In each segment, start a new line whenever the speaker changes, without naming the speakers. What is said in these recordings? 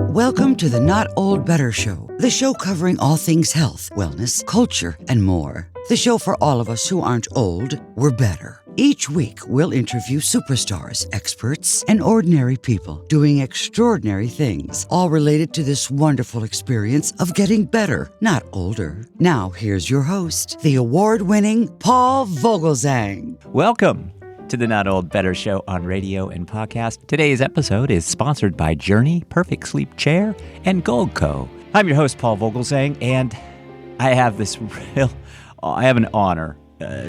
Welcome to the Not Old Better Show, the show covering all things health, wellness, culture, and more. The show for all of us who aren't old, we're better. Each week, we'll interview superstars, experts, and ordinary people doing extraordinary things, all related to this wonderful experience of getting better, not older. Now, here's your host, the award-winning Paul Vogelzang.
Welcome to the Not Old Better Show on radio and podcast. Today's episode is sponsored by Journey, Perfect Sleep Chair, and Gold Co. I'm your host, Paul Vogelzang, and I have an honor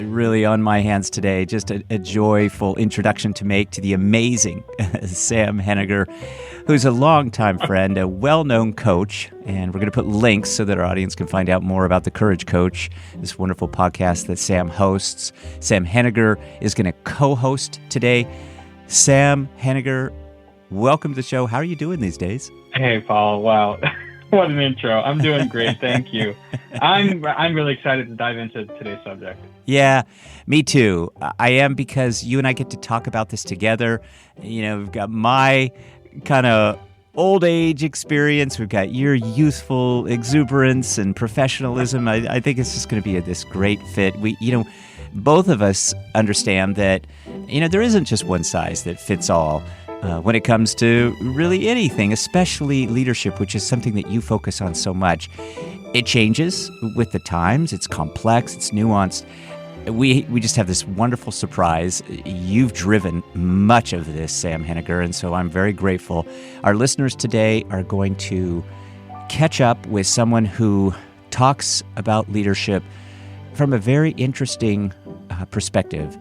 really on my hands today, just a joyful introduction to make to the amazing Sam Henniger, who's a longtime friend, a well-known coach, and we're going to put links so that our audience can find out more about the Courage Coach, this wonderful podcast that Sam hosts. Sam Henniger is going to co-host today. Sam Henniger, welcome to the show. How are you doing these days?
Hey, Paul. Wow. What an intro. I'm doing great. Thank you. I'm really excited to dive into today's subject.
Yeah, me too. I am, because you and I get to talk about this together. You know, we've got my kind of old age experience. We've got your youthful exuberance and professionalism. I think it's just going to be this great fit. Both of us understand that, there isn't just one size that fits all. When it comes to really anything, especially leadership, which is something that you focus on so much. It changes with the times. It's complex. It's nuanced. We just have this wonderful surprise. You've driven much of this, Sam Henniger, and so I'm very grateful. Our listeners today are going to catch up with someone who talks about leadership from a very interesting perspective.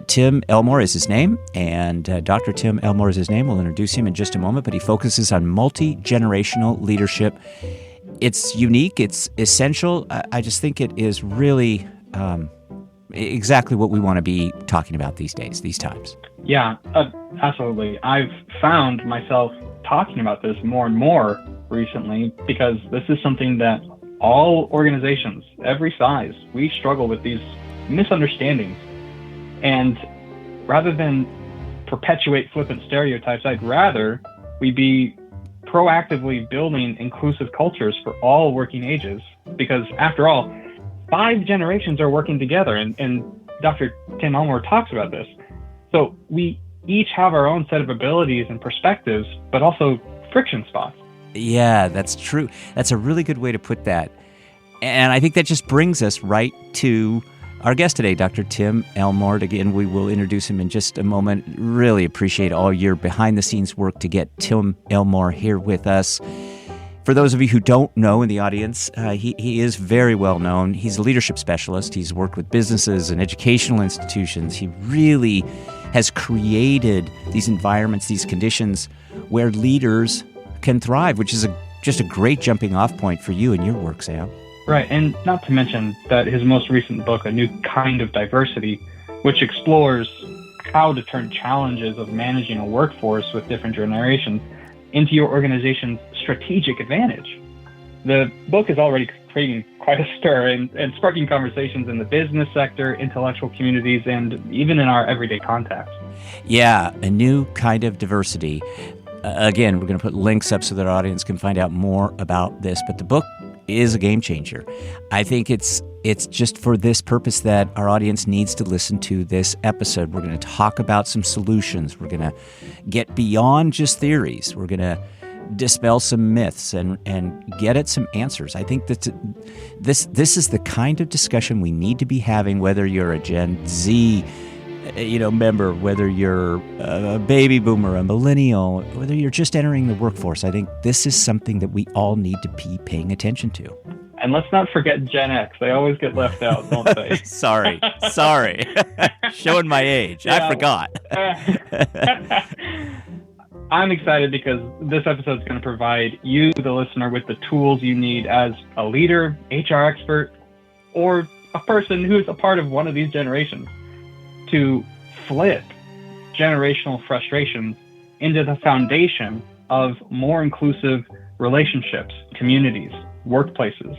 Tim Elmore is his name, and Dr. Tim Elmore is his name. We'll introduce him in just a moment, but he focuses on multi-generational leadership. It's unique. It's essential. I just think it is really exactly what we want to be talking about these days, these times.
Yeah, absolutely. I've found myself talking about this more and more recently because this is something that all organizations, every size, we struggle with these misunderstandings. And rather than perpetuate flippant stereotypes, I'd rather we be proactively building inclusive cultures for all working ages. Because after all, 5 generations are working together, and Dr. Tim Elmore talks about this. So we each have our own set of abilities and perspectives, but also friction spots.
Yeah, that's true. That's a really good way to put that. And I think that just brings us right to our guest today, Dr. Tim Elmore. Again, we will introduce him in just a moment. Really appreciate all your behind-the-scenes work to get Tim Elmore here with us. For those of you who don't know in the audience, he is very well known. He's a leadership specialist. He's worked with businesses and educational institutions. He really has created these environments, these conditions where leaders can thrive, which is just a great jumping-off point for you and your work, Sam.
Right, and not to mention that his most recent book, A New Kind of Diversity, which explores how to turn challenges of managing a workforce with different generations into your organization's strategic advantage. The book is already creating quite a stir and sparking conversations in the business sector, intellectual communities, and even in our everyday contacts.
Yeah, A New Kind of Diversity. Again, we're going to put links up so that our audience can find out more about this, but the book is a game changer. I think it's just for this purpose that our audience needs to listen to this episode. We're going to talk about some solutions. We're going to get beyond just theories. We're going to dispel some myths and get at some answers. I think that this is the kind of discussion we need to be having, whether you're a Gen Z member, whether you're a baby boomer, a millennial, whether you're just entering the workforce. I think this is something that we all need to be paying attention to.
And let's not forget Gen X. They always get left out, don't they?
Sorry. Showing my age. Yeah. I forgot.
I'm excited because this episode is going to provide you, the listener, with the tools you need as a leader, HR expert, or a person who's a part of one of these generations to flip generational frustrations into the foundation of more inclusive relationships, communities, workplaces.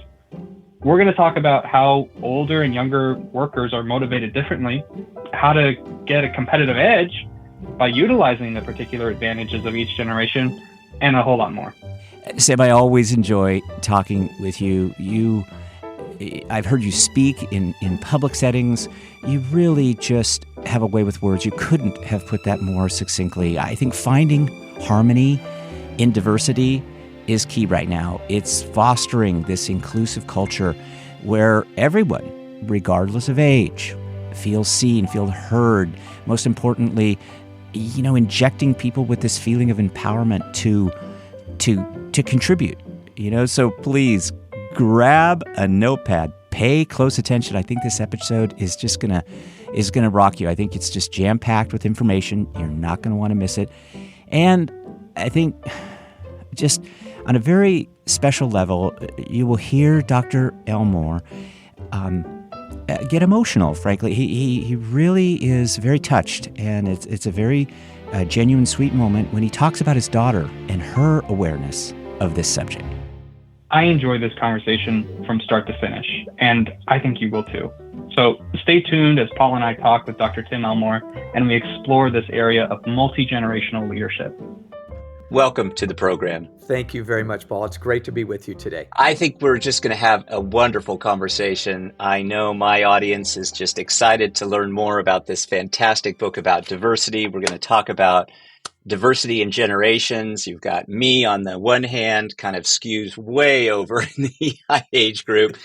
We're going to talk about how older and younger workers are motivated differently, how to get a competitive edge by utilizing the particular advantages of each generation, and a whole lot more.
Sam, I always enjoy talking with you. I've heard you speak in public settings. You really just have a way with words. You couldn't have put that more succinctly. I think finding harmony in diversity is key right now. It's fostering this inclusive culture where everyone, regardless of age, feels seen, feels heard. Most importantly, injecting people with this feeling of empowerment to contribute. So please grab a notepad, pay close attention. I think this episode is just gonna rock you. I think it's just jam-packed with information. You're not gonna want to miss it. And I think just on a very special level, you will hear Dr. Elmore get emotional, frankly. He really is very touched, and it's a very genuine, sweet moment when he talks about his daughter and her awareness of this subject.
I enjoy this conversation from start to finish, and I think you will too. So stay tuned as Paul and I talk with Dr. Tim Elmore, and we explore this area of multi-generational leadership.
Welcome to the program.
Thank you very much, Paul. It's great to be with you today.
I think we're just going to have a wonderful conversation. I know my audience is just excited to learn more about this fantastic book about diversity. We're going to talk about diversity in generations. You've got me on the one hand, kind of skews way over in the high age group.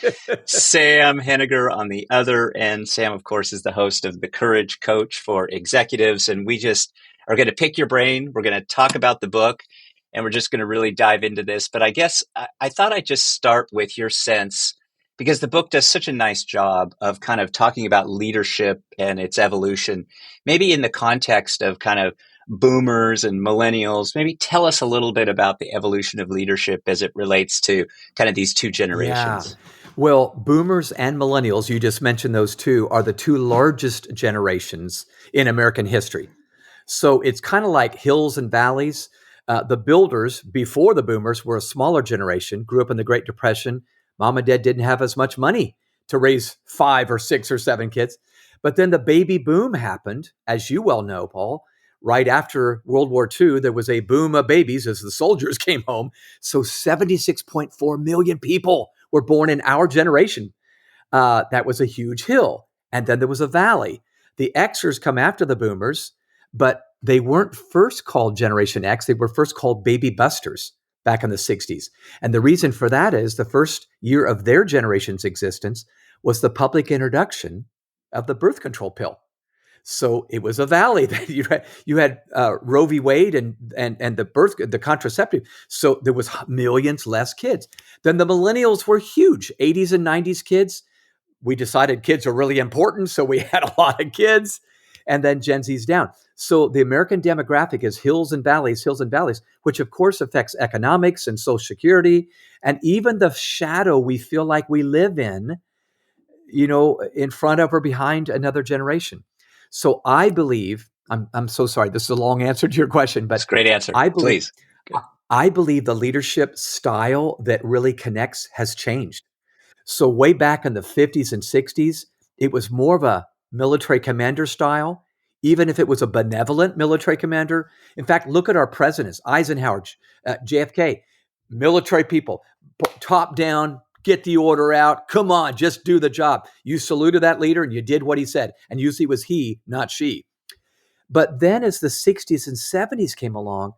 Sam Henniger on the other end. Sam, of course, is the host of The Courage Coach for Executives. And we just are going to pick your brain. We're going to talk about the book, and we're just going to really dive into this. But I guess I thought I'd just start with your sense, because the book does such a nice job of kind of talking about leadership and its evolution, maybe in the context of kind of boomers and millennials. Maybe tell us a little bit about the evolution of leadership as it relates to kind of these two generations.
Yeah. Well, boomers and millennials, you just mentioned those two, are the two largest generations in American history. So it's kind of like hills and valleys. The builders before the boomers were a smaller generation, grew up in the Great Depression. Mom and dad didn't have as much money to raise 5 or 6 or 7 kids. But then the baby boom happened, as you well know, Paul. Right after World War II, there was a boom of babies as the soldiers came home. So 76.4 million people were born in our generation. That was a huge hill. And then there was a valley. The Xers come after the boomers, but they weren't first called Generation X. They were first called baby busters back in the 60s. And the reason for that is the first year of their generation's existence was the public introduction of the birth control pill. So it was a valley that you had Roe v. Wade and the contraceptive. So there was millions less kids. Then the millennials were huge, 80s and 90s kids. We decided kids are really important, so we had a lot of kids. And then Gen Z's down. So the American demographic is hills and valleys, which of course affects economics and Social Security, and even the shadow we feel like we live in front of or behind another generation. So I believe, I'm so sorry, this is a long answer to your question, but
That's a great answer.
Please.
Good.
I believe the leadership style that really connects has changed. So way back in the 50s and 60s, it was more of a military commander style, even if it was a benevolent military commander. In fact, look at our presidents, Eisenhower, JFK, military people, top down, get the order out. Come on, just do the job. You saluted that leader and you did what he said. And usually it was he, not she. But then as the 60s and 70s came along,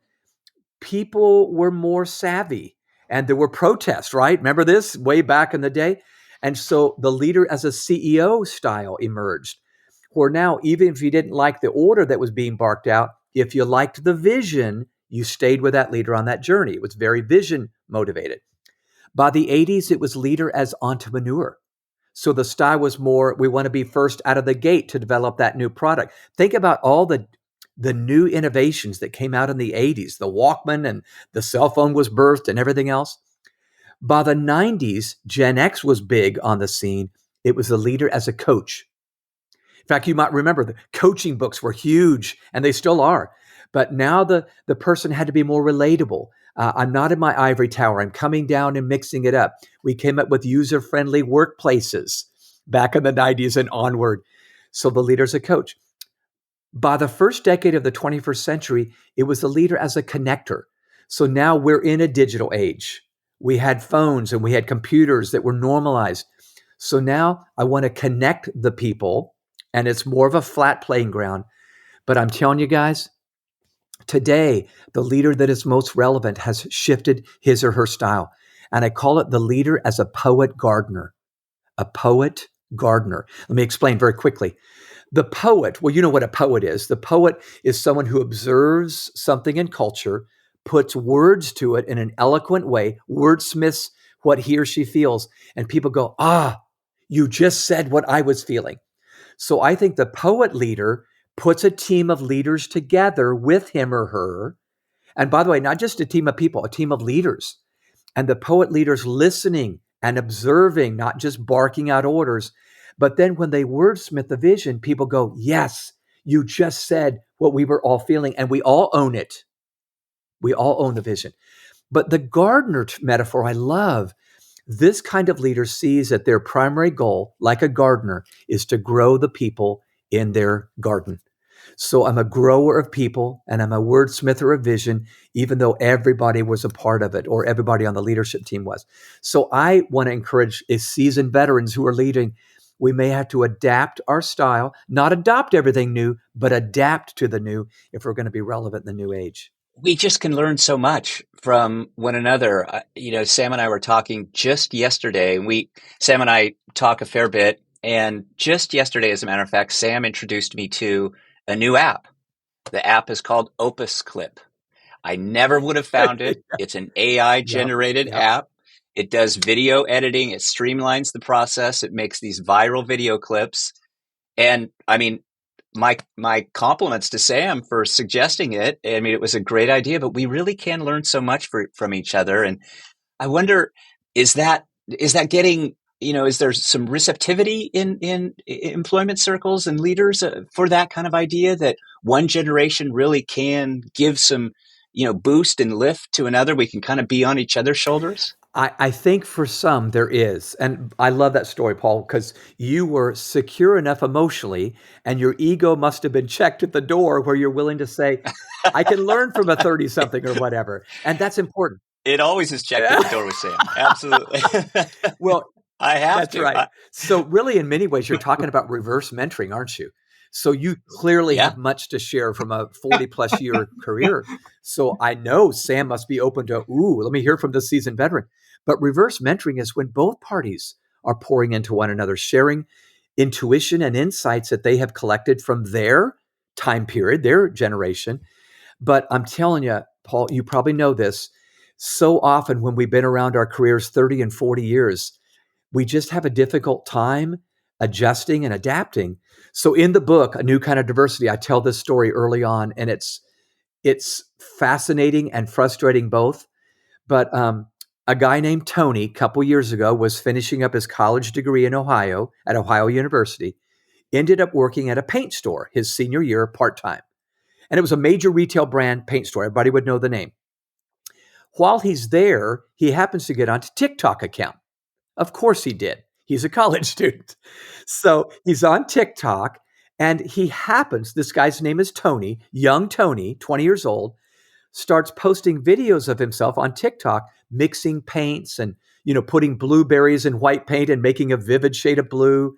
people were more savvy and there were protests, right? Remember this way back in the day? And so the leader as a CEO style emerged, where now, even if you didn't like the order that was being barked out, if you liked the vision, you stayed with that leader on that journey. It was very vision motivated. By the 80s, it was leader as entrepreneur. So the style was more, we want to be first out of the gate to develop that new product. Think about all the new innovations that came out in the 80s, the Walkman and the cell phone was birthed and everything else. By the 90s, Gen X was big on the scene. It was the leader as a coach. In fact, you might remember the coaching books were huge, and they still are. But now the person had to be more relatable. I'm not in my ivory tower. I'm coming down and mixing it up. We came up with user-friendly workplaces back in the 90s and onward. So the leader's a coach. By the first decade of the 21st century, it was the leader as a connector. So now we're in a digital age. We had phones and we had computers that were normalized. So now I want to connect the people, and it's more of a flat playing ground. But I'm telling you guys, today, the leader that is most relevant has shifted his or her style. And I call it the leader as a poet gardener. A poet gardener. Let me explain very quickly. The poet, well, you know what a poet is. The poet is someone who observes something in culture, puts words to it in an eloquent way, wordsmiths what he or she feels, and people go, you just said what I was feeling. So I think the poet leader puts a team of leaders together with him or her. And by the way, not just a team of people, a team of leaders. And the poet leader's listening and observing, not just barking out orders. But then when they wordsmith the vision, people go, yes, you just said what we were all feeling, and we all own it. We all own the vision. But the gardener metaphor I love. This kind of leader sees that their primary goal, like a gardener, is to grow the people in their garden. So I'm a grower of people and I'm a wordsmither of vision, even though everybody was a part of it or everybody on the leadership team was. So I want to encourage seasoned veterans who are leading. We may have to adapt our style, not adopt everything new, but adapt to the new if we're going to be relevant in the new age.
We just can learn so much from one another. Sam and I were talking just yesterday, and Sam and I talk a fair bit. And just yesterday, as a matter of fact, Sam introduced me to a new app. The app is called Opus Clip. I never would have found it. It's an AI generated app. It does video editing. It streamlines the process. It makes these viral video clips. And I mean, my compliments to Sam for suggesting it. I mean, it was a great idea, but we really can learn so much from each other. And I wonder, is that getting, is there some receptivity in employment circles and leaders for that kind of idea that one generation really can give some, boost and lift to another? We can kind of be on each other's shoulders.
I think for some there is. And I love that story, Paul, because you were secure enough emotionally and your ego must have been checked at the door where you're willing to say, I can learn from a 30-something or whatever. And that's important.
It always is checked at the door with Sam. Absolutely.
Well,
I have
that's
to.
right. So really, in many ways, you're talking about reverse mentoring, aren't you? So you clearly have much to share from a 40-plus year career. So I know Sam must be open to, let me hear from the seasoned veteran. But reverse mentoring is when both parties are pouring into one another, sharing intuition and insights that they have collected from their time period, their generation. But I'm telling you, Paul, you probably know this. So often when we've been around our careers 30 and 40 years, we just have a difficult time adjusting and adapting. So in the book, A New Kind of Diversity, I tell this story early on, and it's fascinating and frustrating both. But a guy named Tony, a couple years ago, was finishing up his college degree in Ohio at Ohio University, ended up working at a paint store his senior year part-time. And it was a major retail brand paint store. Everybody would know the name. While he's there, he happens to get onto TikTok account. Of course he did. He's a college student. So he's on TikTok and this guy's name is Tony, young Tony, 20 years old, starts posting videos of himself on TikTok, mixing paints and, putting blueberries in white paint and making a vivid shade of blue.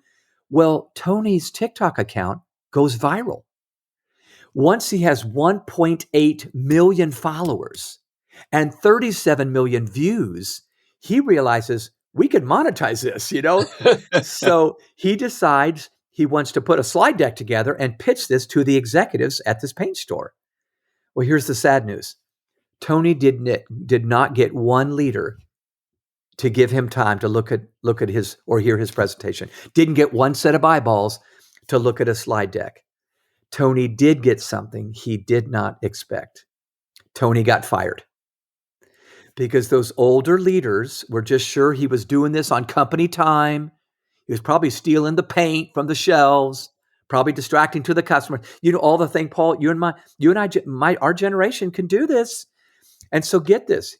Well, Tony's TikTok account goes viral. Once he has 1.8 million followers and 37 million views, he realizes we could monetize this, So he decides he wants to put a slide deck together and pitch this to the executives at this paint store. Well, here's the sad news. Tony did not get one leader to give him time to look at his or hear his presentation. Didn't get one set of eyeballs to look at a slide deck. Tony did get something he did not expect. Tony got fired because those older leaders were just sure he was doing this on company time. He was probably stealing the paint from the shelves, probably distracting to the customer. All the thing, Paul, you and I, our generation can do this. And so get this.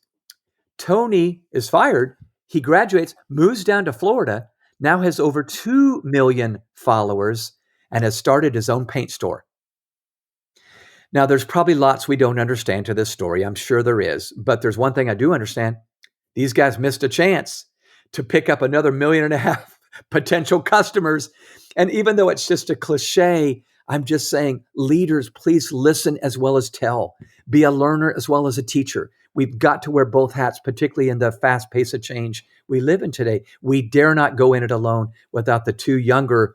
Tony is fired. He graduates, moves down to Florida, now has over 2 million followers and has started his own paint store. Now, there's probably lots we don't understand to this story. I'm sure there is. But there's one thing I do understand. These guys missed a chance to pick up another 1.5 million potential customers. And even though it's just a cliche, I'm just saying, leaders, please listen as well as tell. Be a learner as well as a teacher. We've got to wear both hats, particularly in the fast pace of change we live in today. We dare not go in it alone without the two younger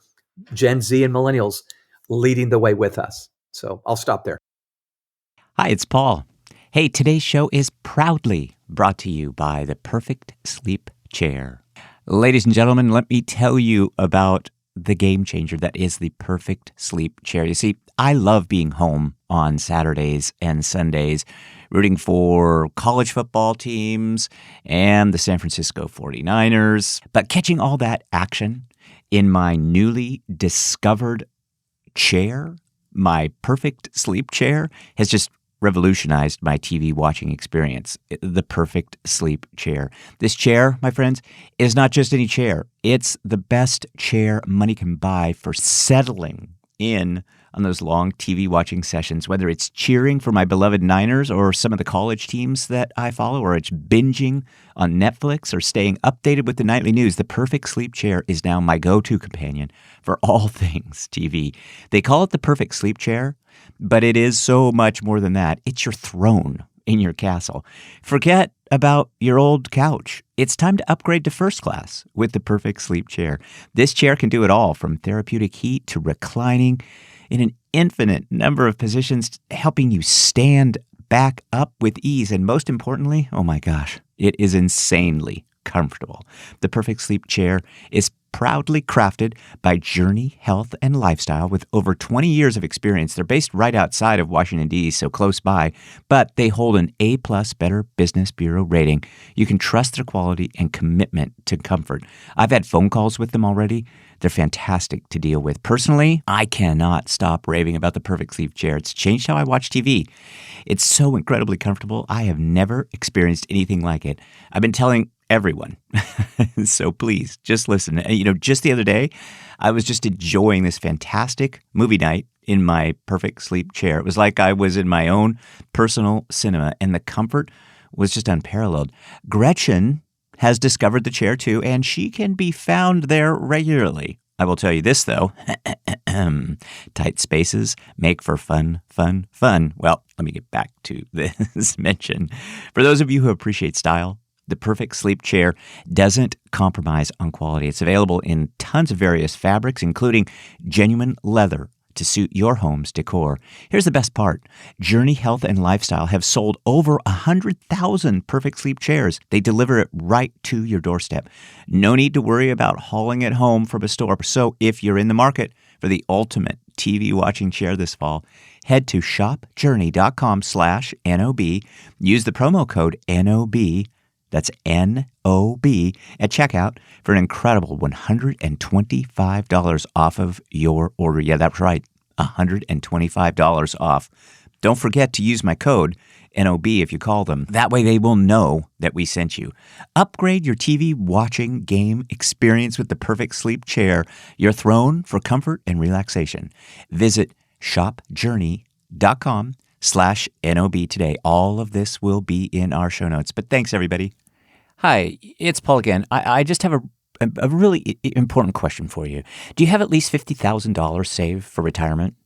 Gen Z and millennials leading the way with us. So I'll stop there.
Hi, it's Paul. Hey, today's show is proudly brought to you by the Perfect Sleep Chair. Ladies and gentlemen, let me tell you about the game changer that is the Perfect Sleep Chair. You see, I love being home on Saturdays and Sundays, rooting for college football teams and the San Francisco 49ers. But catching all that action in my newly discovered chair, my Perfect Sleep Chair, has just revolutionized my TV watching experience. The Perfect Sleep Chair. This chair, my friends, is not just any chair. It's the best chair money can buy for settling in on those long TV watching sessions, whether it's cheering for my beloved Niners or some of the college teams that I follow, or it's binging on Netflix or staying updated with the nightly news. The Perfect Sleep Chair is now my go-to companion for all things TV. They call it the Perfect Sleep Chair, but it is so much more than that. It's your throne in your castle. Forget about your old couch. It's time to upgrade to first class with the Perfect Sleep Chair. This chair can do it all, from therapeutic heat to reclining in an infinite number of positions, helping you stand back up with ease. And most importantly, oh my gosh, it is insanely comfortable. The Perfect Sleep Chair is proudly crafted by Journey Health and Lifestyle with over 20 years of experience. They're based right outside of Washington, D.C., so close by, but they hold an A+ Better Business Bureau rating. You can trust their quality and commitment to comfort. I've had phone calls with them already. They're fantastic to deal with. Personally, I cannot stop raving about the Perfect Sleep Chair. It's changed how I watch TV. It's so incredibly comfortable. I have never experienced anything like it. I've been telling everyone. So please, just listen. Just the other day, I was just enjoying this fantastic movie night in my Perfect Sleep Chair. It was like I was in my own personal cinema, and the comfort was just unparalleled. Gretchen has discovered the chair too, and she can be found there regularly. I will tell you this, though. Tight spaces make for fun, fun, fun. Well, let me get back to this mention. For those of you who appreciate style, the Perfect Sleep Chair doesn't compromise on quality. It's available in tons of various fabrics, including genuine leather to suit your home's decor. Here's the best part. Journey Health and Lifestyle have sold over 100,000 Perfect Sleep Chairs. They deliver it right to your doorstep. No need to worry about hauling it home from a store. So if you're in the market for the ultimate TV watching chair this fall, head to shopjourney.com/NOB. Use the promo code NOB. That's NOB at checkout for an incredible $125 off of your order. Yeah, that's right. $125 off. Don't forget to use my code NOB if you call them. That way they will know that we sent you. Upgrade your TV watching game experience with the Perfect Sleep Chair, your throne for comfort and relaxation. Visit shopjourney.com/NOB today. All of this will be in our show notes. But thanks, everybody. Hi, it's Paul again. I just have a really important question for you. Do you have at least $50,000 saved for retirement?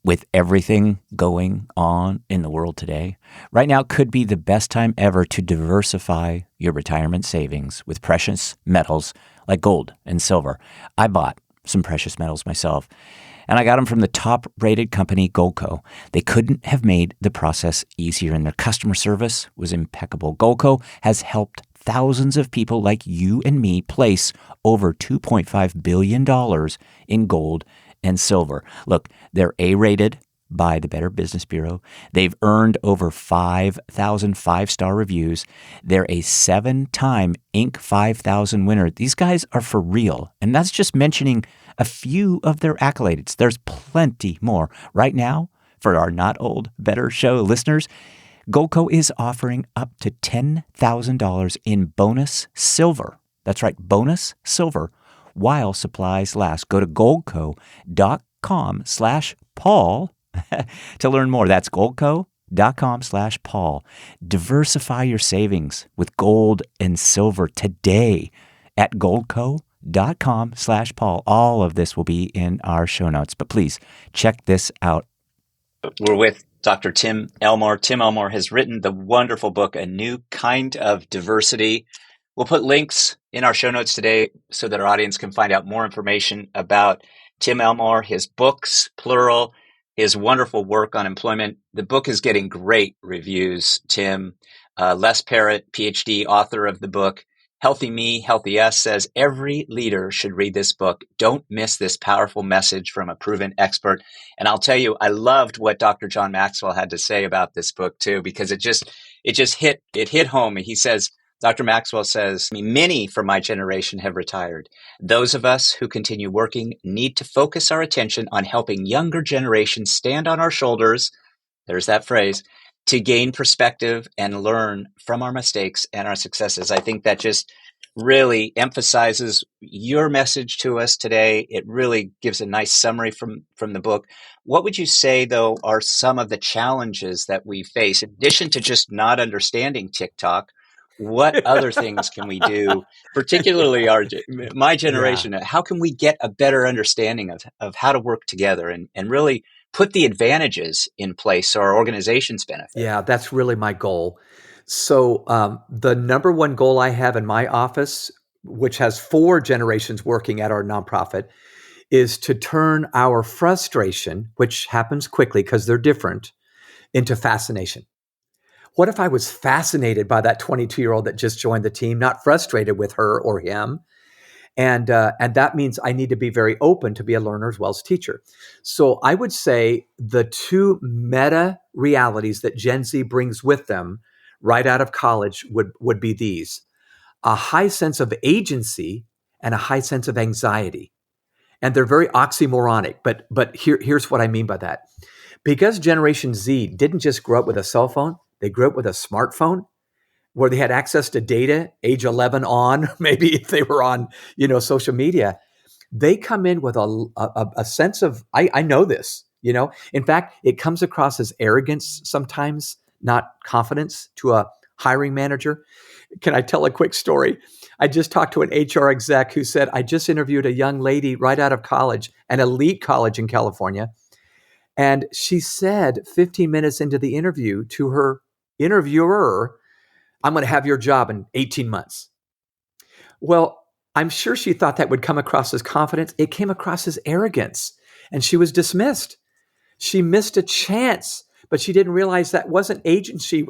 With everything going on in the world today, right now could be the best time ever to diversify your retirement savings with precious metals like gold and silver. I bought some precious metals myself, and I got them from the top-rated company, Goldco. They couldn't have made the process easier, and their customer service was impeccable. Goldco has helped thousands of people like you and me place over $2.5 billion in gold and silver. Look, they're A-rated by the Better Business Bureau. They've earned over 5,000 five-star reviews. They're a 7-time Inc. 5000 winner. These guys are for real. And that's just mentioning a few of their accolades. There's plenty more. Right now, for our Not Old, Better Show listeners, Goldco is offering up to $10,000 in bonus silver. That's right, bonus silver, while supplies last. Go to goldco.com/Paul to learn more. That's goldco.com/Paul. Diversify your savings with gold and silver today at goldco.com/Paul. All of this will be in our show notes, but please check this out.
We're with Dr. Tim Elmore. Tim Elmore has written the wonderful book, A New Kind of Diversity. We'll put links in our show notes today so that our audience can find out more information about Tim Elmore, his books, plural, his wonderful work on employment. The book is getting great reviews, Tim. Les Parrott, PhD, author of the book, Healthy Me, Healthy Us, says every leader should read this book. Don't miss this powerful message from a proven expert. And I'll tell you, I loved what Dr. John Maxwell had to say about this book too, because it hit home. He says, Dr. Maxwell says, many from my generation have retired. Those of us who continue working need to focus our attention on helping younger generations stand on our shoulders. There's that phrase, to gain perspective and learn from our mistakes and our successes. I think that just really emphasizes your message to us today. It really gives a nice summary from the book. What would you say, though, are some of the challenges that we face? In addition to just not understanding TikTok, what other things can we do, particularly my generation? Yeah. How can we get a better understanding of how to work together and really put the advantages in place so our organizations benefit?
Yeah, that's really my goal. So the number one goal I have in my office, which has 4 generations working at our nonprofit, is to turn our frustration, which happens quickly because they're different, into fascination. What if I was fascinated by that 22-year-old that just joined the team, not frustrated with her or him? And that means I need to be very open to be a learner as well as teacher. So I would say the 2 meta realities that Gen Z brings with them right out of college would be these: a high sense of agency and a high sense of anxiety. And they're very oxymoronic, but here's what I mean by that. Because Generation Z didn't just grow up with a cell phone, they grew up with a smartphone where they had access to data, age 11 on, maybe if they were on, social media. They come in with a sense of, I know this, In fact, it comes across as arrogance sometimes, not confidence to a hiring manager. Can I tell a quick story? I just talked to an HR exec who said, I just interviewed a young lady right out of college, an elite college in California. And she said 15 minutes into the interview to her interviewer, I'm going to have your job in 18 months. Well, I'm sure she thought that would come across as confidence. It came across as arrogance, and she was dismissed. She missed a chance, but she didn't realize that wasn't agency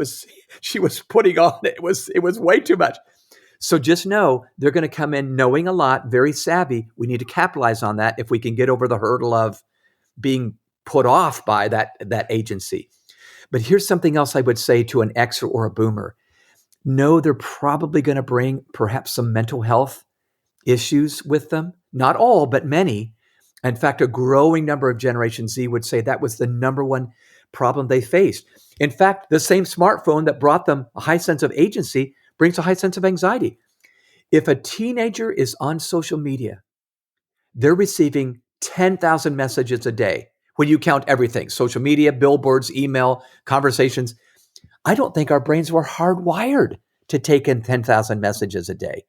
she was putting on. It was way too much. So just know they're going to come in knowing a lot, very savvy. We need to capitalize on that if we can get over the hurdle of being put off by that agency. But here's something else I would say to an Xer or a boomer. No, they're probably going to bring perhaps some mental health issues with them. Not all, but many. In fact, a growing number of Generation Z would say that was the number one problem they faced. In fact, the same smartphone that brought them a high sense of agency brings a high sense of anxiety. If a teenager is on social media, they're receiving 10,000 messages a day. When you count everything, social media, billboards, email, conversations, I don't think our brains were hardwired to take in 10,000 messages a day.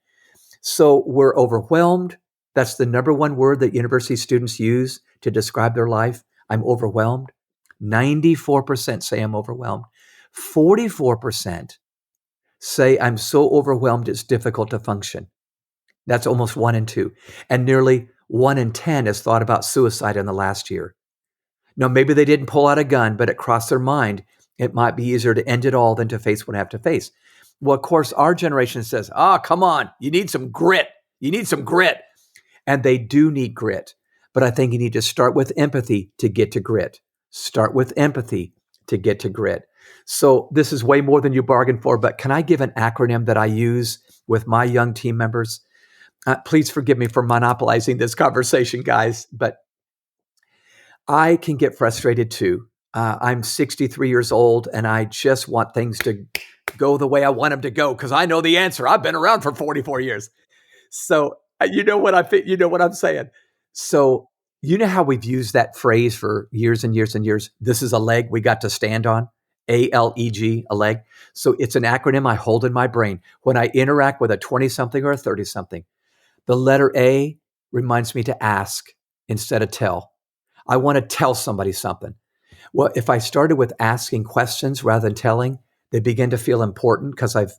So we're overwhelmed. That's the number one word that university students use to describe their life. I'm overwhelmed. 94% say I'm overwhelmed. 44% say I'm so overwhelmed it's difficult to function. That's almost 1 in 2. And nearly 1 in 10 has thought about suicide in the last year. Now, maybe they didn't pull out a gun, but it crossed their mind. It might be easier to end it all than to face what I have to face. Well, of course, our generation says, come on, you need some grit. You need some grit. And they do need grit. But I think you need to start with empathy to get to grit. Start with empathy to get to grit. So this is way more than you bargained for, but can I give an acronym that I use with my young team members? Please forgive me for monopolizing this conversation, guys, but I can get frustrated too. I'm 63 years old and I just want things to go the way I want them to go because I know the answer. I've been around for 44 years. So you know what I'm saying. So You know how we've used that phrase for years and years and years? This is a leg we got to stand on. ALEG, a leg. So it's an acronym I hold in my brain. When I interact with a 20-something or a 30-something, the letter A reminds me to ask instead of tell. I want to tell somebody something. Well, if I started with asking questions rather than telling, they begin to feel important because I've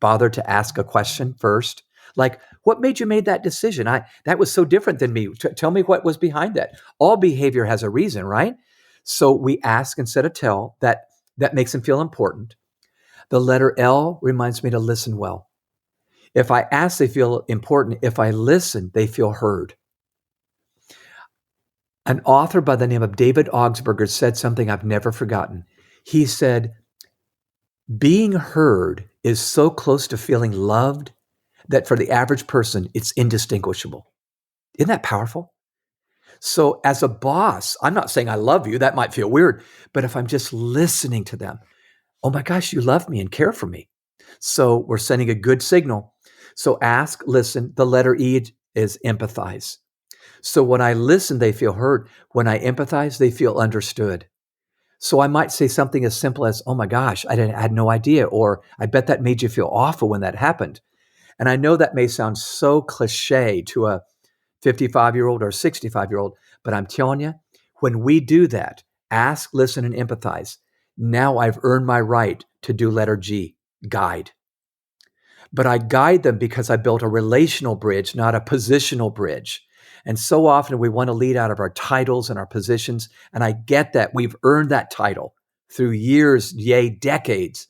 bothered to ask a question first. Like, what made you make that decision? That was so different than me. Tell me what was behind that. All behavior has a reason, right? So we ask instead of tell. That makes them feel important. The letter L reminds me to listen well. If I ask, they feel important. If I listen, they feel heard. An author by the name of David Augsburger said something I've never forgotten. He said, being heard is so close to feeling loved that for the average person, it's indistinguishable. Isn't that powerful? So as a boss, I'm not saying I love you. That might feel weird. But if I'm just listening to them, oh my gosh, you love me and care for me. So we're sending a good signal. So ask, listen. The letter E is empathize. So when I listen, they feel heard. When I empathize, they feel understood. So I might say something as simple as, oh my gosh, I had no idea. Or I bet that made you feel awful when that happened. And I know that may sound so cliche to a 55-year-old or 65-year-old, but I'm telling you, when we do that, ask, listen, and empathize, now I've earned my right to do letter G, guide. But I guide them because I built a relational bridge, not a positional bridge. And so often we want to lead out of our titles and our positions. And I get that we've earned that title through years, yea, decades.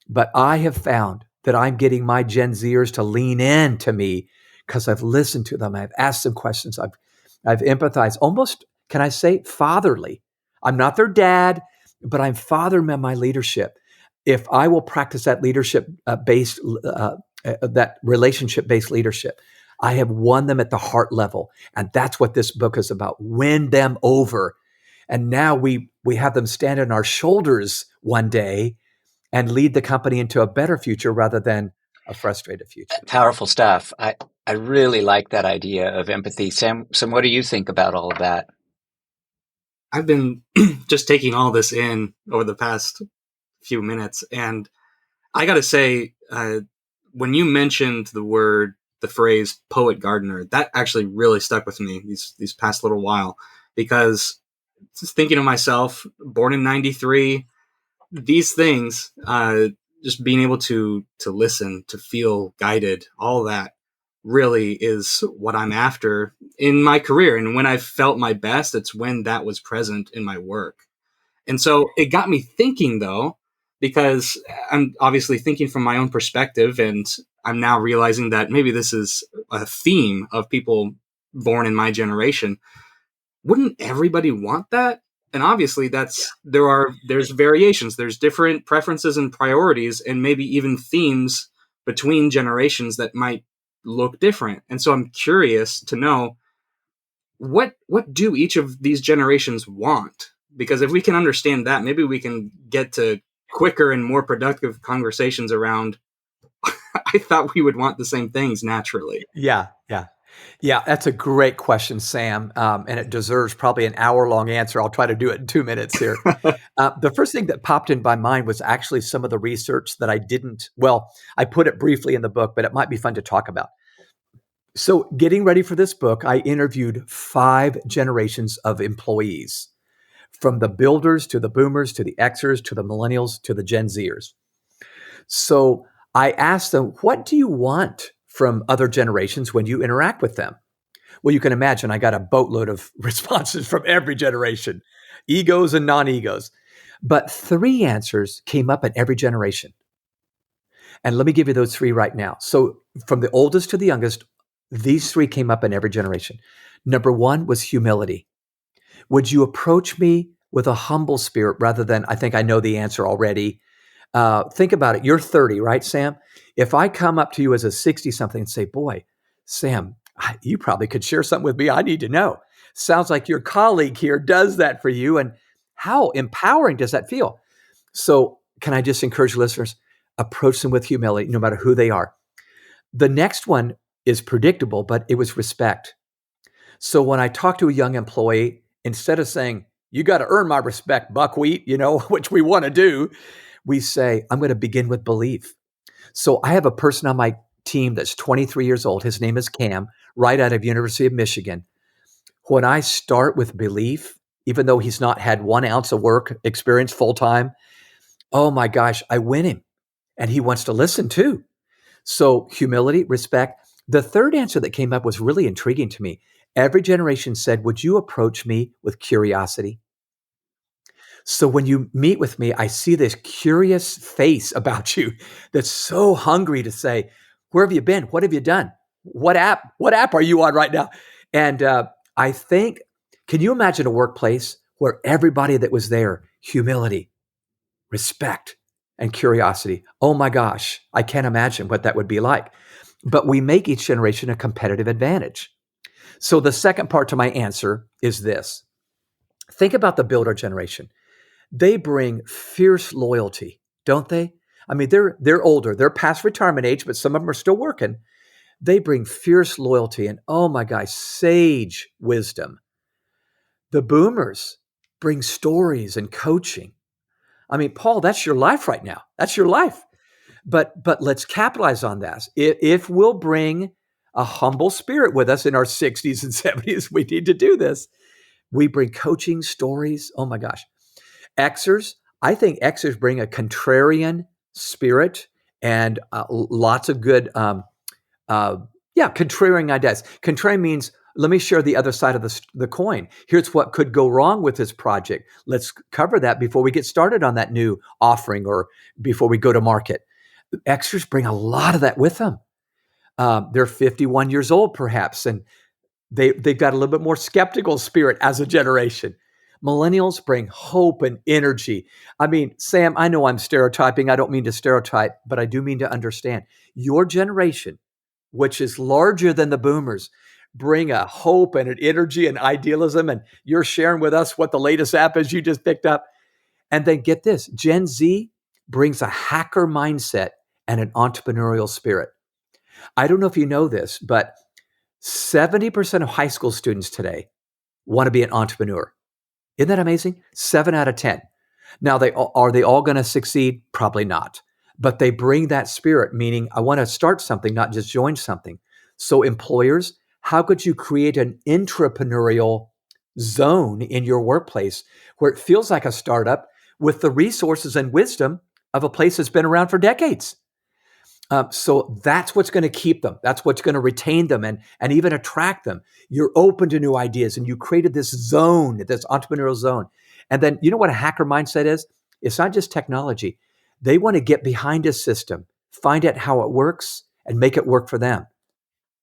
But I have found that I'm getting my Gen Zers to lean in to me because I've listened to them. I've asked them questions. I've empathized, almost, can I say, fatherly. I'm not their dad, but I'm fathering them in my leadership. If I will practice that that relationship-based leadership, I have won them at the heart level. And that's what this book is about. Win them over. And now we have them stand on our shoulders one day and lead the company into a better future rather than a frustrated future.
Powerful stuff. I really like that idea of empathy. Sam, what do you think about all of that?
I've been just taking all this in over the past few minutes, and I got to say, when you mentioned the phrase poet gardener, that actually really stuck with me these past little while, because just thinking of myself, born in 93, these things, just being able to listen, to feel guided, all that really is what I'm after in my career. And when I felt my best, it's when that was present in my work. And so it got me thinking, though, because I'm obviously thinking from my own perspective, and I'm now realizing that maybe this is a theme of people born in my generation. Wouldn't everybody want that? And obviously there's variations, there's different preferences and priorities, and maybe even themes between generations that might look different. And so I'm curious to know, what do each of these generations want? Because if we can understand that, maybe we can get to quicker and more productive conversations around I thought we would want the same things naturally.
Yeah. That's a great question, Sam. And it deserves probably an hour-long answer. I'll try to do it in 2 minutes here. The first thing that popped in my mind was actually some of the research that I put it briefly in the book, but it might be fun to talk about. So getting ready for this book, I interviewed 5 generations of employees, from the builders to the boomers to the Xers to the millennials to the Gen Zers. So I asked them, what do you want from other generations when you interact with them? Well, you can imagine I got a boatload of responses from every generation, egos and non-egos. But 3 answers came up in every generation. And let me give you those 3 right now. So from the oldest to the youngest, these 3 came up in every generation. Number 1 was humility. Would you approach me with a humble spirit rather than, I think I know the answer already? Think about it. You're 30, right, Sam? If I come up to you as a 60-something and say, boy, Sam, you probably could share something with me I need to know. Sounds like your colleague here does that for you. And how empowering does that feel? So can I just encourage listeners, approach them with humility, no matter who they are. The next one is predictable, but it was respect. So when I talk to a young employee, instead of saying, you got to earn my respect, buckwheat, which we want to do, we say, I'm going to begin with belief. So I have a person on my team that's 23 years old. His name is Cam, right out of University of Michigan. When I start with belief, even though he's not had 1 ounce of work experience full time, oh my gosh, I win him. And he wants to listen too. So humility, respect. The third answer that came up was really intriguing to me. Every generation said, would you approach me with curiosity? So when you meet with me, I see this curious face about you that's so hungry to say, where have you been? What have you done? What app are you on right now? And I think, can you imagine a workplace where everybody that was there, humility, respect, and curiosity? Oh my gosh, I can't imagine what that would be like. But we make each generation a competitive advantage. So the second part to my answer is this. Think about the builder generation. They bring fierce loyalty, don't they? I mean, they're older, they're past retirement age, but some of them are still working. They bring fierce loyalty and, oh my gosh, sage wisdom. The boomers bring stories and coaching. I mean, Paul, that's your life right now. That's your life. But let's capitalize on that. If we'll bring a humble spirit with us in our 60s and 70s, we need to do this. We bring coaching stories. Oh my gosh. Xers, I think Xers bring a contrarian spirit and lots of good, contrarian ideas. Contrarian means, let me share the other side of the coin. Here's what could go wrong with this project. Let's cover that before we get started on that new offering or before we go to market. Xers bring a lot of that with them. They're 51 years old, perhaps, and they've got a little bit more skeptical spirit as a generation. Millennials bring hope and energy. I mean, Sam, I know I'm stereotyping. I don't mean to stereotype, but I do mean to understand. Your generation, which is larger than the boomers, bring a hope and an energy and idealism. And you're sharing with us what the latest app is you just picked up. And then get this, Gen Z brings a hacker mindset and an entrepreneurial spirit. I don't know if you know this, but 70% of high school students today want to be an entrepreneur. Isn't that amazing? 7 out of 10. Now, are they all going to succeed? Probably not. But they bring that spirit, meaning I want to start something, not just join something. So employers, how could you create an entrepreneurial zone in your workplace where it feels like a startup with the resources and wisdom of a place that's been around for decades? So that's what's going to keep them. That's what's going to retain them and even attract them. You're open to new ideas and you created this zone, this entrepreneurial zone. And then you know what a hacker mindset is? It's not just technology. They want to get behind a system, find out how it works and make it work for them.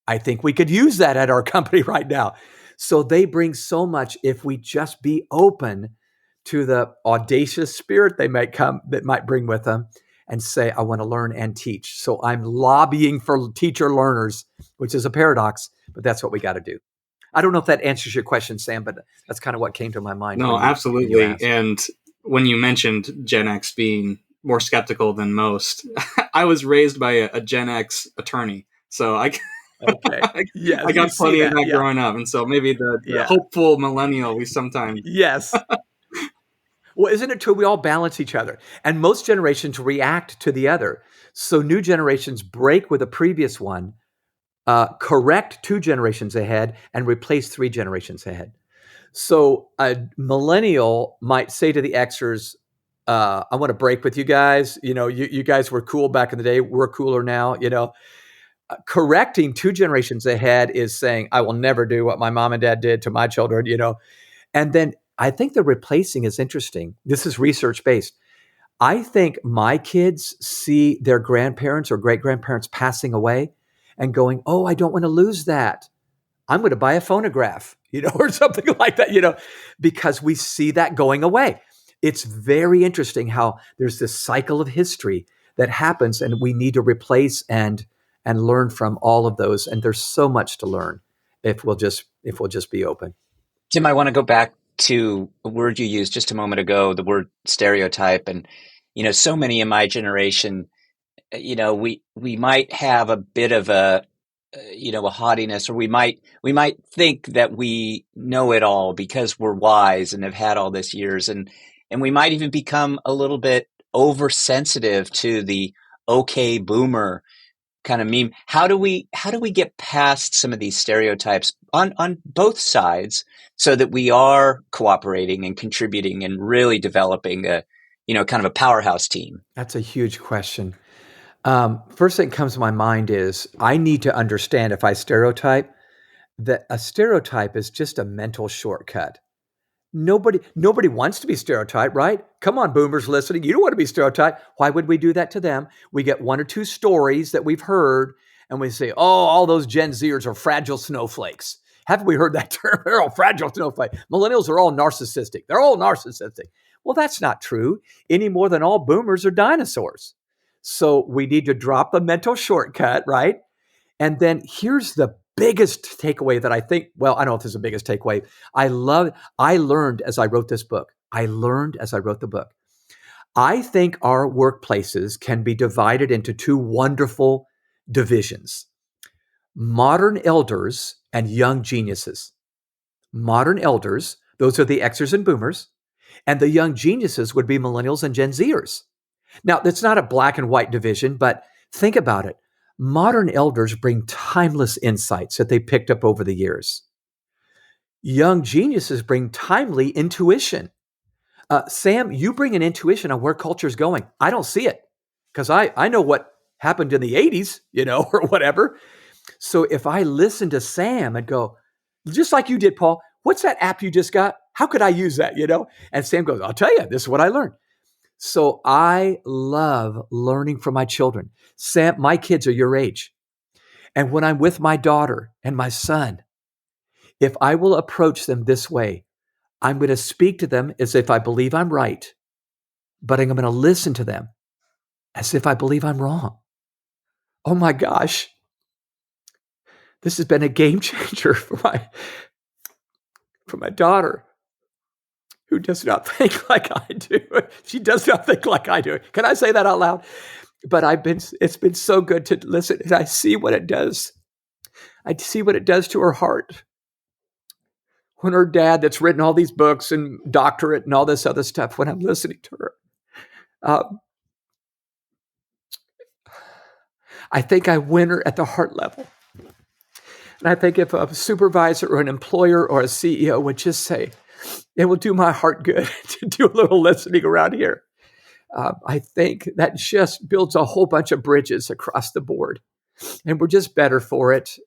I think we could use that at our company right now. So they bring so much if we just be open to the audacious spirit that might bring with them and say, I want to learn and teach. So I'm lobbying for teacher learners, which is a paradox, but that's what we got to do. I don't know if that answers your question, Sam, but that's kind of what came to my mind.
No, absolutely. And when you mentioned Gen X being more skeptical than most, I was raised by a Gen X attorney. So I got plenty of that growing up. And so maybe the hopeful millennial we sometimes...
Yes. Well, isn't it true? We all balance each other. And most generations react to the other. So new generations break with a previous one, correct 2 generations ahead, and replace 3 generations ahead. So a millennial might say to the Xers, I want to break with you guys. You guys were cool back in the day. We're cooler now. Correcting 2 generations ahead is saying, I will never do what my mom and dad did to my children, And then I think the replacing is interesting. This is research based. I think my kids see their grandparents or great-grandparents passing away and going, oh, I don't want to lose that. I'm going to buy a phonograph, or something like that, because we see that going away. It's very interesting how there's this cycle of history that happens and we need to replace and learn from all of those. And there's so much to learn if we'll just be open.
Tim, I want to go back to a word you used just a moment ago, the word stereotype. And, so many in my generation, we might have a bit of a a haughtiness, or we might think that we know it all because we're wise and have had all this years, and we might even become a little bit oversensitive to the okay boomer kind of meme. How do we get past some of these stereotypes on both sides so that we are cooperating and contributing and really developing a kind of a powerhouse team?
That's a huge question. First thing that comes to my mind is I need to understand if I stereotype that a stereotype is just a mental shortcut. Nobody wants to be stereotyped, right? Come on, boomers listening. You don't want to be stereotyped. Why would we do that to them? We get one or two stories that we've heard and we say, oh, all those Gen Zers are fragile snowflakes. Haven't we heard that term? They're all fragile snowflakes. Millennials are all narcissistic. They're all narcissistic. Well, that's not true any more than all boomers are dinosaurs. So we need to drop the mental shortcut, right? And then here's the biggest takeaway that I think, well, I don't know if this is the biggest takeaway. I learned as I wrote this book. I learned as I wrote the book. I think our workplaces can be divided into two wonderful divisions: modern elders and young geniuses. Modern elders, those are the Xers and boomers, and the young geniuses would be millennials and Gen Zers. Now, that's not a black and white division, but think about it. Modern elders bring timeless insights that they picked up over the years. Young geniuses bring timely intuition. Sam, you bring an intuition on where culture is going. I don't see it because I know what happened in the 80s, or whatever. So if I listen to Sam and go, just like you did, Paul, what's that app you just got? How could I use that, And Sam goes, I'll tell you, this is what I learned. So I love learning from my children. Sam, my kids are your age. And when I'm with my daughter and my son, if I will approach them this way, I'm going to speak to them as if I believe I'm right, but I'm going to listen to them as if I believe I'm wrong. Oh my gosh. This has been a game changer for my daughter, who does not think like I do. She does not think like I do. Can I say that out loud? But it's been so good to listen, and I see what it does. I see what it does to her heart. When her dad, that's written all these books and doctorate and all this other stuff, when I'm listening to her, I think I win her at the heart level. And I think if a supervisor or an employer or a CEO would just say, it will do my heart good to do a little listening around here. I think that just builds a whole bunch of bridges across the board. And we're just better for it.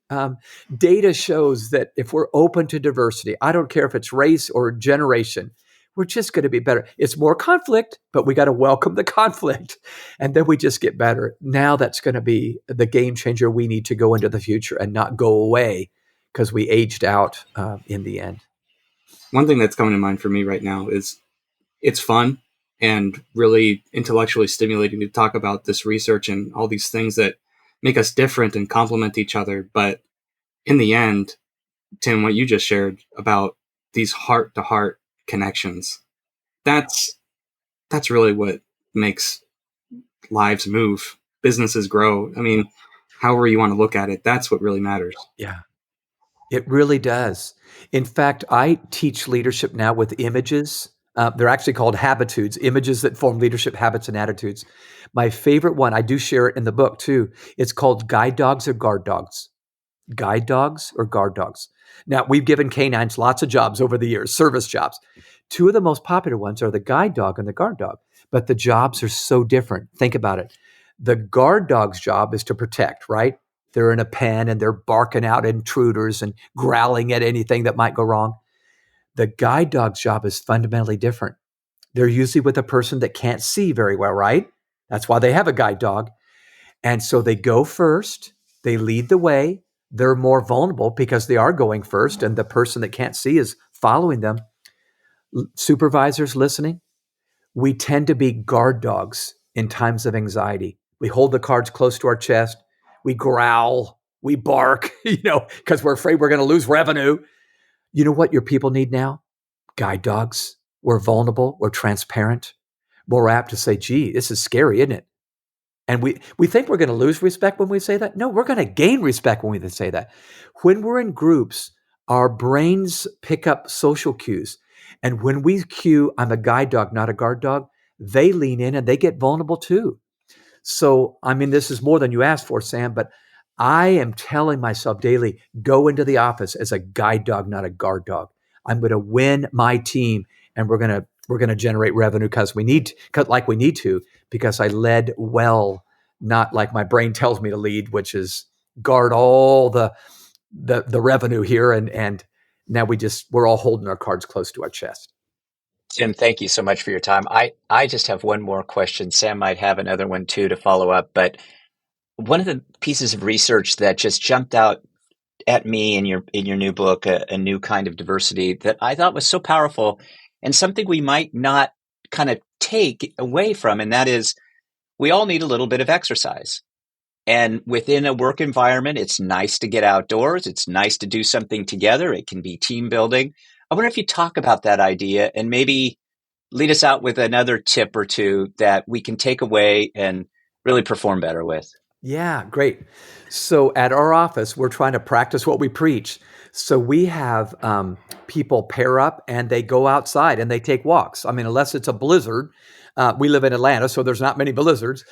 Data shows that if we're open to diversity, I don't care if it's race or generation, we're just going to be better. It's more conflict, but we got to welcome the conflict. And then we just get better. Now that's going to be the game changer we need to go into the future and not go away because we aged out in the end.
One thing that's coming to mind for me right now is it's fun and really intellectually stimulating to talk about this research and all these things that make us different and complement each other. But in the end, Tim, what you just shared about these heart-to-heart connections, that's really what makes lives move, businesses grow. I mean, however you want to look at it, that's what really matters.
Yeah, it really does. In fact, I teach leadership now with images. They're actually called habitudes, images that form leadership habits and attitudes. My favorite one, I do share it in the book too. It's called guide dogs or guard dogs. Guide dogs or guard dogs. Now, we've given canines lots of jobs over the years, service jobs. Two of the most popular ones are the guide dog and the guard dog, but the jobs are so different. Think about it. The guard dog's job is to protect, right? They're in a pen and they're barking out intruders and growling at anything that might go wrong. The guide dog's job is fundamentally different. They're usually with a person that can't see very well, right? That's why they have a guide dog. And so they go first, they lead the way. They're more vulnerable because they are going first and the person that can't see is following them. Supervisors listening, we tend to be guard dogs in times of anxiety. We hold the cards close to our chest. We growl, we bark, because we're afraid we're going to lose revenue. You know what your people need now? Guide dogs. We're vulnerable. We're transparent. More apt to say, gee, this is scary, isn't it? And we think we're going to lose respect when we say that. No, we're going to gain respect when we say that. When we're in groups, our brains pick up social cues. And when we cue, I'm a guide dog, not a guard dog, they lean in and they get vulnerable too. So, I mean, this is more than you asked for, Sam, but I am telling myself daily, go into the office as a guide dog, not a guard dog. I'm going to win my team, and we're going to generate revenue because we need to, because I led well, not like my brain tells me to lead, which is guard all the revenue here, and now we're all holding our cards close to our chest.
Tim, thank you so much for your time. I just have one more question. Sam might have another one too to follow up, but one of the pieces of research that just jumped out at me in your new book, a new kind of diversity, that I thought was so powerful, and something we might not kind of take away from, and that is we all need a little bit of exercise. And within a work environment, it's nice to get outdoors. It's nice to do something together. It can be team building. I wonder if you talk about that idea and maybe lead us out with another tip or two that we can take away and really perform better with.
Yeah, great. So at our office, we're trying to practice what we preach. So we have people pair up and they go outside and they take walks. I mean, unless it's a blizzard, we live in Atlanta, so there's not many blizzards.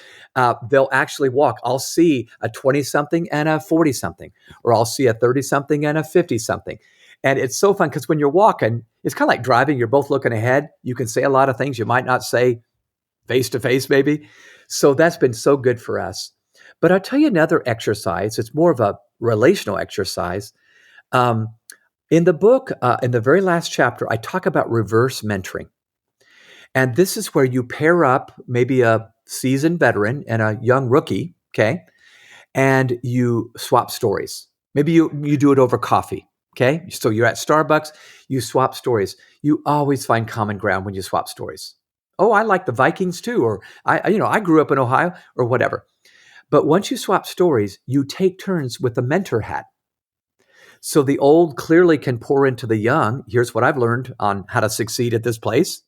They'll actually walk. I'll see a 20-something and a 40-something, or I'll see a 30-something and a 50-something. And it's so fun because when you're walking, it's kind of like driving. You're both looking ahead. You can say a lot of things you might not say face to face, maybe. So that's been so good for us. But I'll tell you another exercise. It's more of a relational exercise. In the book, in the very last chapter, I talk about reverse mentoring. And this is where you pair up maybe a seasoned veteran and a young rookie, okay? And you swap stories. Maybe you do it over coffee, okay? So you're at Starbucks, you swap stories. You always find common ground when you swap stories. Oh, I like the Vikings too, or I grew up in Ohio, or whatever. But once you swap stories, you take turns with the mentor hat. So the old clearly can pour into the young. Here's what I've learned on how to succeed at this place.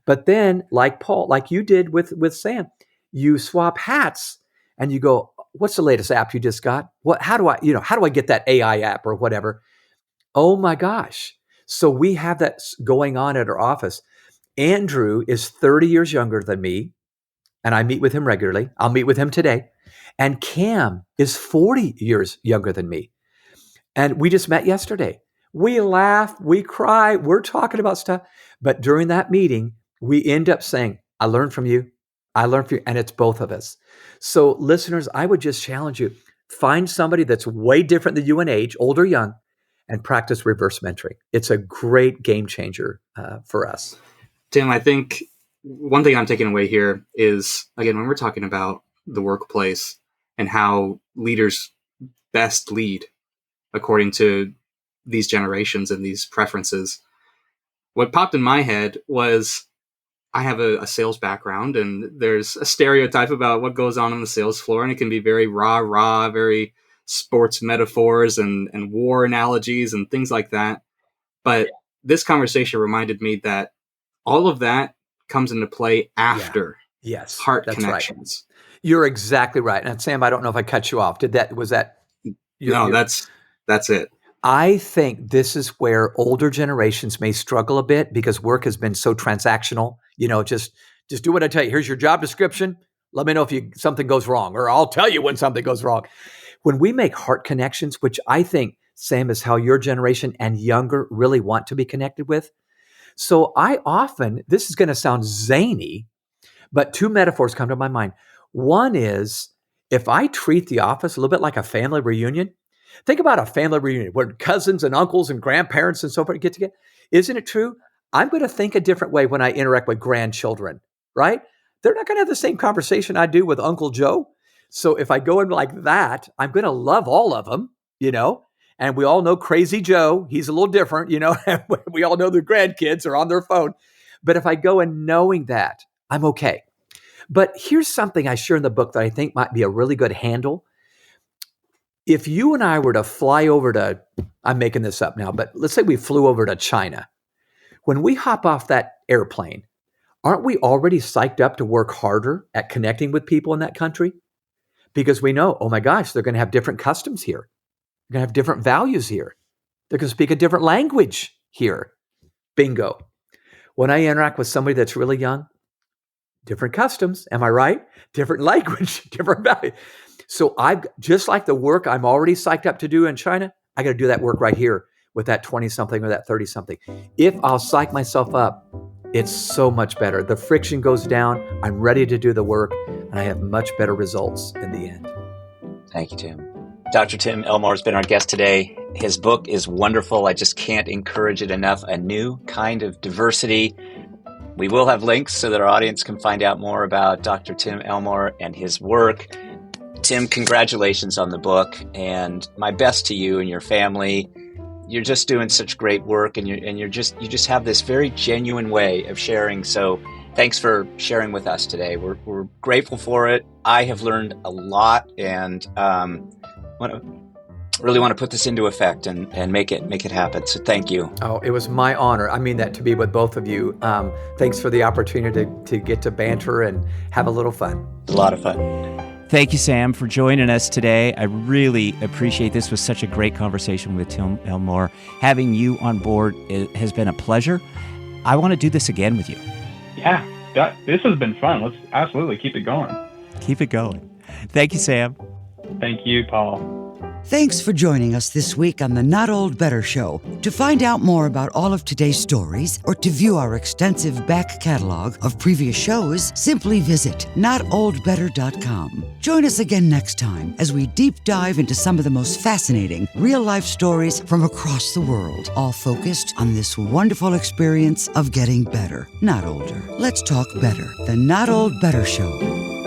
But then, like Paul, like you did with Sam, you swap hats and you go, what's the latest app you just got? How do I get that AI app or whatever? Oh my gosh. So we have that going on at our office. Andrew is 30 years younger than me, and I meet with him regularly. I'll meet with him today. And Cam is 40 years younger than me. And we just met yesterday. We laugh, we cry, we're talking about stuff. But during that meeting, we end up saying, I learned from you. I learned from you. And it's both of us. So listeners, I would just challenge you, find somebody that's way different than you in age, old or young, and practice reverse mentoring. It's a great game changer for us.
Tim, I think one thing I'm taking away here is, again, when we're talking about the workplace and how leaders best lead according to these generations and these preferences, what popped in my head was I have a sales background, and there's a stereotype about what goes on the sales floor, and it can be very rah, very sports metaphors and war analogies and things like that. But this conversation reminded me that all of that comes into play after heart connections.
Right. You're exactly right. And Sam, I don't know if I cut you off.
That's it.
I think this is where older generations may struggle a bit because work has been so transactional. Just do what I tell you. Here's your job description. Let me know if something goes wrong, or I'll tell you when something goes wrong. When we make heart connections, which I think, Sam, is how your generation and younger really want to be connected with. So this is going to sound zany, but two metaphors come to my mind. One is, if I treat the office a little bit like a family reunion, think about a family reunion where cousins and uncles and grandparents and so forth get together. Isn't it true? I'm going to think a different way when I interact with grandchildren, right? They're not going to have the same conversation I do with Uncle Joe. So if I go in like that, I'm going to love all of them, and we all know Crazy Joe. He's a little different, we all know the grandkids are on their phone. But if I go in knowing that, I'm okay. But here's something I share in the book that I think might be a really good handle. If you and I were to fly over to, I'm making this up now, but let's say we flew over to China. When we hop off that airplane, Aren't we already psyched up to work harder at connecting with people in that country? Because we know, oh my gosh, they're going to have different customs here. They're going to have different values here. They're going to speak a different language here. Bingo. When I interact with somebody that's really young, different customs, am I right? Different language, different value. So I've just like the work I'm already psyched up to do in China, I got to do that work right here with that 20-something or that 30-something. If I'll psych myself up, it's so much better. The friction goes down. I'm ready to do the work, and I have much better results in the end.
Thank you, Tim. Dr. Tim Elmore has been our guest today. His book is wonderful. I just can't encourage it enough. A New Kind of Diversity. We will have links so that our audience can find out more about Dr. Tim Elmore and his work. Tim, congratulations on the book, and my best to you and your family. You're just doing such great work, and you just have this very genuine way of sharing. So thanks for sharing with us today. We're grateful for it. I have learned a lot, and really want to put this into effect and make it happen. So thank you.
Oh, it was my honor. I mean that to be with both of you. Thanks for the opportunity to get to banter and have a little fun.
A lot of fun.
Thank you, Sam, for joining us today. I really appreciate this. Was such a great conversation with Tim Elmore. Having you on board has been a pleasure. I want to do this again with you.
Yeah, this has been fun. Let's absolutely keep it going.
Keep it going. Thank you, Sam.
Thank you, Paul.
Thanks for joining us this week on the Not Old Better Show. To find out more about all of today's stories or to view our extensive back catalog of previous shows, simply visit notoldbetter.com. Join us again next time as we deep dive into some of the most fascinating real-life stories from across the world, all focused on this wonderful experience of getting better, not older. Let's talk better. The Not Old Better Show.